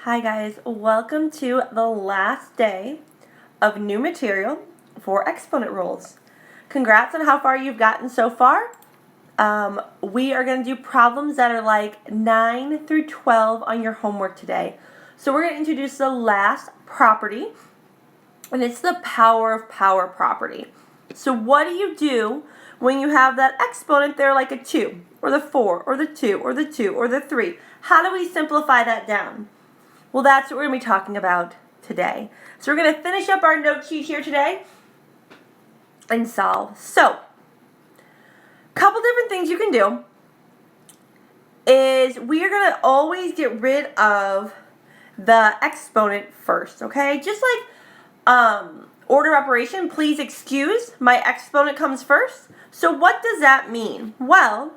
Hi guys, welcome to the last day of new material for exponent rules. Congrats on how far you've gotten so far. We are going to do problems that are like 9 through 12 on your homework today. So we're going to introduce the last property, and it's the power of power property. So what do you do when you have that exponent there like a 2, or the 4, or the 2, or the 2, or the 3? How do we simplify that down? Well, that's what we're going to be talking about today. So we're going to finish up our note sheet here today and solve. So, a couple different things you can do is we are going to always get rid of the exponent first, okay? Just like order operation, please excuse, my exponent comes first. So what does that mean? Well,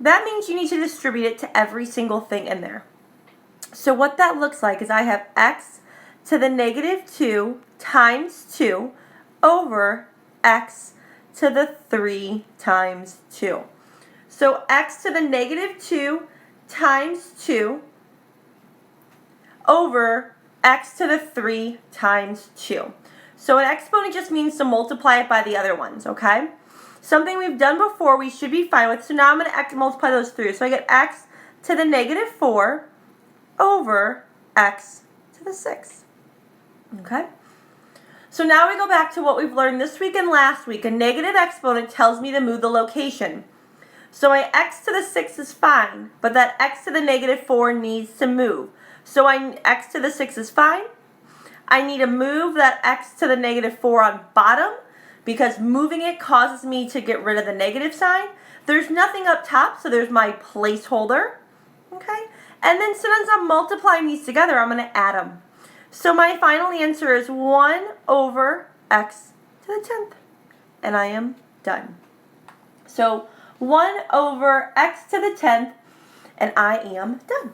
that means you need to distribute it to every single thing in there. So what that looks like is I have x to the negative 2 times 2 over x to the 3 times 2. So x to the negative 2 times 2 over x to the 3 times 2. So an exponent just means to multiply it by the other ones, okay? Something we've done before we should be fine with. So now I'm going to multiply those through. So I get x to the negative 4 over x to the 6. Okay? So now we go back to what we've learned this week and last week. A negative exponent tells me to move the location. So my x to the 6 is fine, but that x to the negative 4 needs to move. So x to the 6 is fine. I need to move that x to the negative 4 on bottom because moving it causes me to get rid of the negative sign. There's nothing up top, so there's my placeholder. Okay? And then since I'm multiplying these together, I'm going to add them. So my final answer is 1 over x to the 10th. And I am done. So 1 over x to the 10th, and I am done.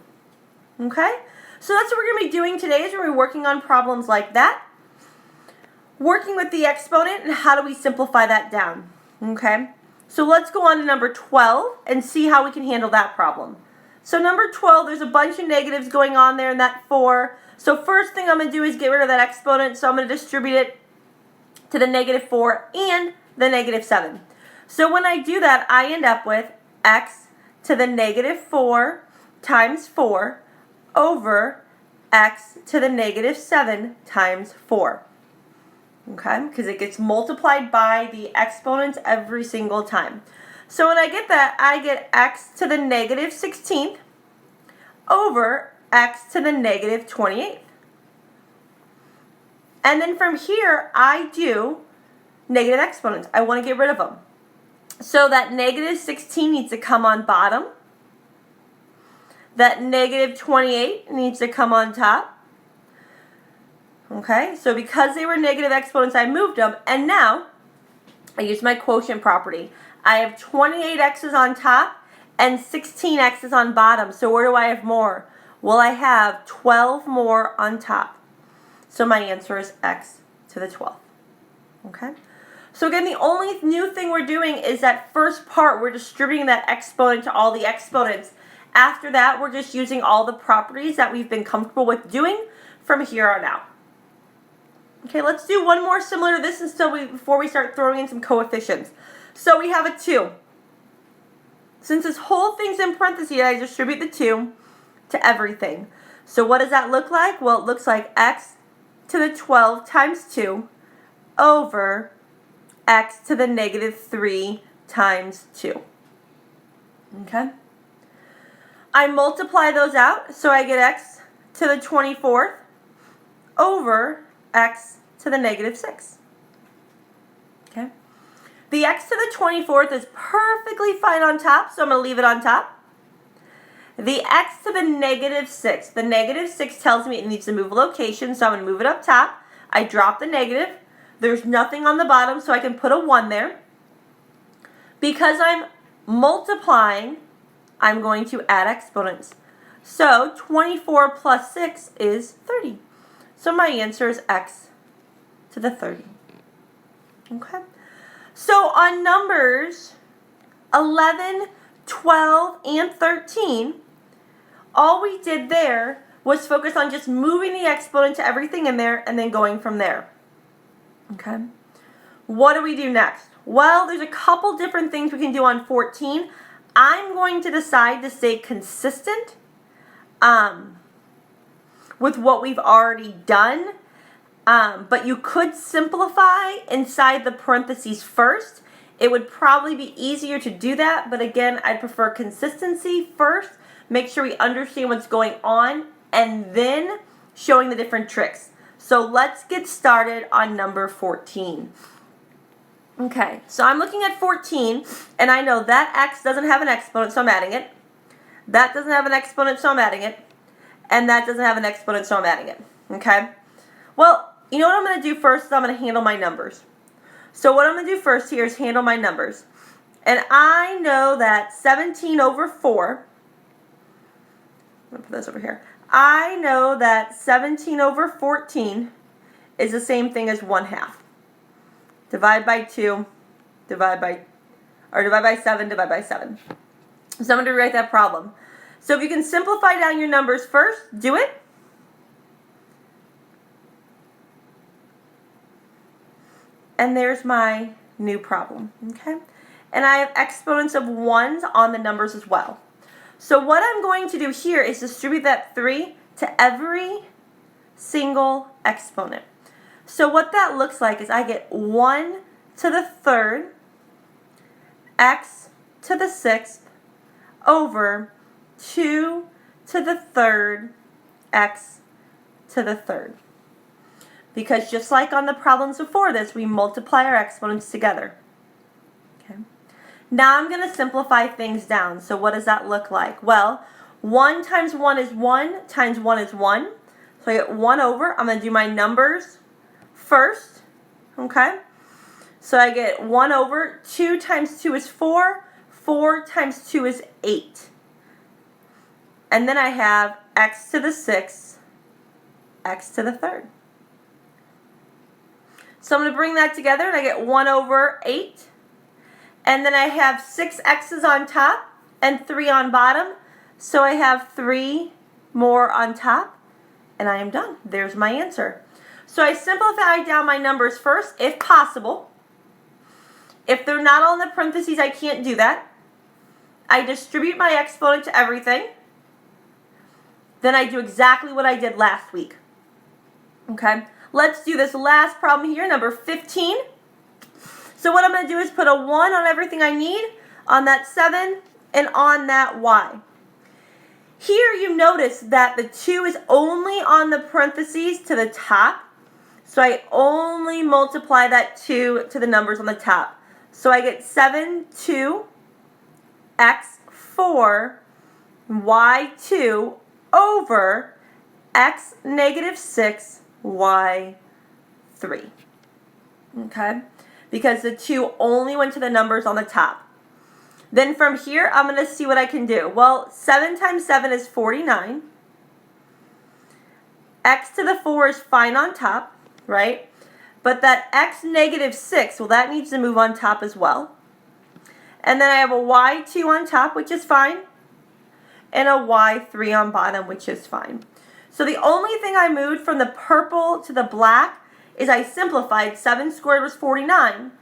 Okay? So that's what we're going to be doing today is we're going to be working on problems like that. Working with the exponent, and how do we simplify that down? Okay? So let's go on to number 12 and see how we can handle that problem. So number 12, there's a bunch of negatives going on there in that 4. So first thing I'm going to do is get rid of that exponent. So I'm going to distribute it to the negative 4 and the negative 7. So when I do that, I end up with x to the negative 4 times 4 over x to the negative 7 times 4. Okay, because it gets multiplied by the exponents every single time. So when I get that, I get x to the negative 16th over x to the negative 28th. And then from here, I do negative exponents. I want to get rid of them. So that negative 16 needs to come on bottom. That negative 28 needs to come on top. Okay, so because they were negative exponents, I moved them. And now, I use my quotient property. I have 28 x's on top and 16 x's on bottom. So where do I have more? Well, I have 12 more on top. So my answer is x to the 12th. Okay? So again, the only new thing we're doing is that first part, we're distributing that exponent to all the exponents. After that, we're just using all the properties that we've been comfortable with doing from here on out. Okay, let's do one more similar to this before we start throwing in some coefficients. So we have a 2. Since this whole thing's in parentheses, I distribute the 2 to everything. So what does that look like? Well, it looks like x to the 12 times 2 over x to the negative 3 times 2. Okay? I multiply those out, so I get x to the 24th over x to the negative 6. Okay? The x to the 24th is perfectly fine on top, so I'm going to leave it on top. The x to the negative 6. The negative 6 tells me it needs to move a location, so I'm going to move it up top. I drop the negative. There's nothing on the bottom, so I can put a 1 there. Because I'm multiplying, I'm going to add exponents. So 24 plus 6 is 30. So my answer is x to the 30. Okay? So on numbers 11, 12, and 13, all we did there was focused on just moving the exponent to everything in there and then going from there. Okay. What do we do next? Well, there's a couple different things we can do on 14. I'm going to decide to stay consistent with what we've already done, but you could simplify inside the parentheses first. It would probably be easier to do that, but again, I prefer consistency first. Make sure we understand what's going on, and then showing the different tricks. So let's get started on number 14. Okay, so I'm looking at 14, and I know that x doesn't have an exponent, so I'm adding it. That doesn't have an exponent, so I'm adding it. And that doesn't have an exponent, so I'm adding it. Okay? Well, you know what I'm going to do first is I'm going to handle my numbers. So what I'm going to do first here is handle my numbers. And I know that 17 over 4, I'm going to put this over here. I know that 17 over 14 is the same thing as 1/2. Divide by 2, divide by 7, divide by 7. So I'm going to rewrite that problem. So if you can simplify down your numbers first, do it. And there's my new problem, okay? And I have exponents of 1s on the numbers as well. So what I'm going to do here is distribute that 3 to every single exponent. So what that looks like is I get 1 to the 3rd, x to the 6th, over 2 to the 3rd, x to the 3rd. Because just like on the problems before this, we multiply our exponents together. Okay. Now I'm going to simplify things down. So what does that look like? Well, 1 times 1 is 1 times 1 is 1. So I get 1 over. I'm going to do my numbers first. Okay. So I get 1 over. 2 times 2 is 4. 4 times 2 is 8. And then I have x to the 6th, x to the 3rd. So I'm going to bring that together, and I get 1 over 8. And then I have 6 x's on top and 3 on bottom. So I have 3 more on top, and I am done. There's my answer. So I simplify down my numbers first, if possible. If they're not all in the parentheses, I can't do that. I distribute my exponent to everything. Then I do exactly what I did last week. Okay, let's do this last problem here, number 15. So what I'm going to do is put a 1 on everything I need, on that 7, and on that y. Here you notice that the 2 is only on the parentheses to the top. So I only multiply that 2 to the numbers on the top. So I get 7, 2, x, 4, y, 2, over x, negative 6, y, 3. Okay? Because the 2 only went to the numbers on the top. Then from here, I'm going to see what I can do. Well, 7 times 7 is 49. X to the 4 is fine on top, right? But that x, negative 6, well, that needs to move on top as well. And then I have a y2 on top, which is fine, and a y3 on bottom, which is fine. So the only thing I moved from the purple to the black is I simplified. 7 squared was 49.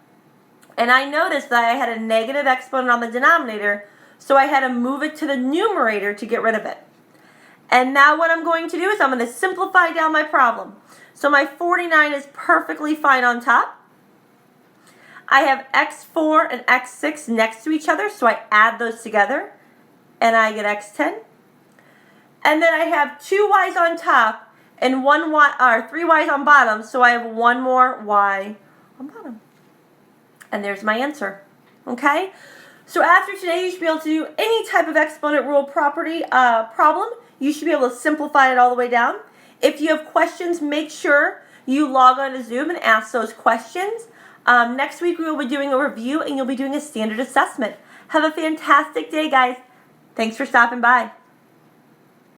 And I noticed that I had a negative exponent on the denominator, so I had to move it to the numerator to get rid of it. And now what I'm going to do is I'm going to simplify down my problem. So my 49 is perfectly fine on top. I have x4 and x6 next to each other, so I add those together, and I get x10. And then I have 2 y's on top and 3 y's on bottom, so I have 1 more y on bottom. And there's my answer. Okay? So after today, you should be able to do any type of exponent rule property problem. You should be able to simplify it all the way down. If you have questions, make sure you log on to Zoom and ask those questions. Next week, we will be doing a review, and you'll be doing a standard assessment. Have a fantastic day, guys. Thanks for stopping by.